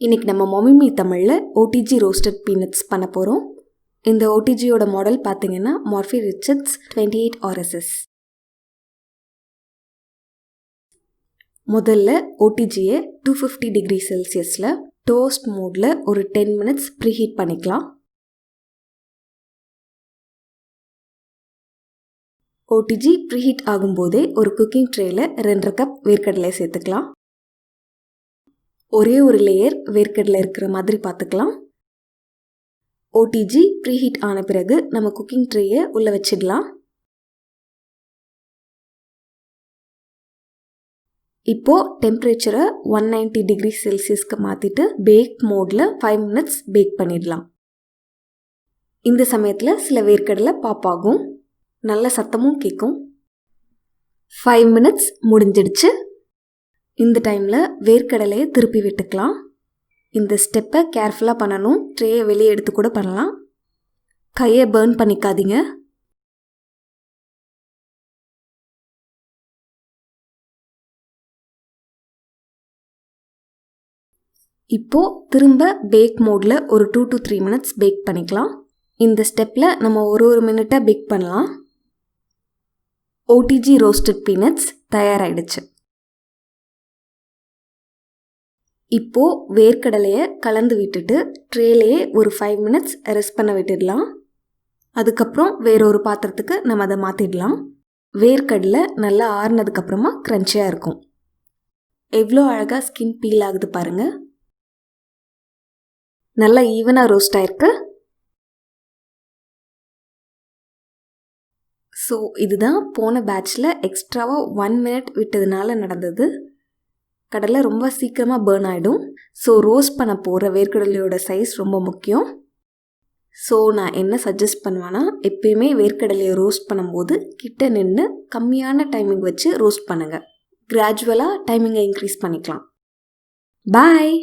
இன்றைக்கி நம்ம mommymetamil OTG roasted peanuts பண்ண போகிறோம். இந்த OTGயோட மாடல் பார்த்தீங்கன்னா Morphy Richards 28 RSS. முதல்ல OTGயை 250 டிகிரி செல்சியஸில் டோஸ்ட் மோடில் ஒரு 10 மினிட்ஸ் ப்ரீஹீட் பண்ணிக்கலாம். OTG ப்ரீஹீட் ஆகும்போதே ஒரு குக்கிங் ட்ரேயில் 2.5 கப் வேர்க்கடலை சேர்த்துக்கலாம். ஒரே ஒரு லேயர் வேர்க்கடலை இருக்கிற மாதிரி பார்த்துக்கலாம். OTG ப்ரீஹீட் ஆன பிறகு நம்ம குக்கிங் ட்ரேயை உள்ளே வச்சிடலாம். இப்போது டெம்பரேச்சரை 190 டிகிரி செல்சியஸ்க்கு மாற்றிட்டு பேக் மோடில் 5 மினிட்ஸ் பேக் பண்ணிடலாம். இந்த சமயத்தில் சில வேர்க்கடலை பாப் ஆகும், நல்ல சத்தமும் கேட்கும். 5 மினிட்ஸ் முடிஞ்சிடுச்சு. இந்த டைமில் வேர்க்கடலையை திருப்பி விட்டுக்கலாம். இந்த ஸ்டெப்பை கேர்ஃபுல்லாக பண்ணணும். ட்ரேயை வெளியே எடுத்து கூட பண்ணலாம். கையை பர்ன் பண்ணிக்காதீங்க. இப்போது திரும்ப பேக் மோடில் ஒரு 2 to 3 மினிட்ஸ் பேக் பண்ணிக்கலாம். இந்த ஸ்டெப்பில் நம்ம ஒரு மினிட்டாக பேக் பண்ணலாம். OTG ரோஸ்டட் பீனட்ஸ் தயாராகிடுச்சு. இப்போது வேர்க்கடலையை கலந்து விட்டுட்டு ட்ரேலையே ஒரு 5 மினிட்ஸ் ரெஸ்ட் பண்ண விட்டுடலாம். அதுக்கப்புறம் வேறொரு பாத்திரத்துக்கு நம்ம அதை மாற்றிடலாம். வேர்க்கடலை நல்லா ஆறுனதுக்கப்புறமா க்ரன்ச்சியாக இருக்கும். எவ்வளோ அழகாக ஸ்கின் பீல் ஆகுது பாருங்கள். நல்லா ஈவனாக ரோஸ்ட் ஆயிருக்கு. ஸோ இதுதான் போன பேட்சில் எக்ஸ்ட்ராவாக 1 மினிட் விட்டதுனால நடந்தது. கடலை ரொம்ப சீக்கிரமாக பர்ன் ஆகிடும். ஸோ ரோஸ்ட் பண்ண போகிற வேர்க்கடலையோட சைஸ் ரொம்ப முக்கியம். ஸோ நான் என்ன சஜஸ்ட் பண்ணுவேன்னா, எப்பயுமே வேர்க்கடலையை ரோஸ்ட் பண்ணும்போது கிட்ட நின்று கம்மியான டைமிங் வச்சு ரோஸ்ட் பண்ணுங்கள். கிராஜுவலாக டைமிங்கை இன்க்ரீஸ் பண்ணிக்கலாம். பாய்.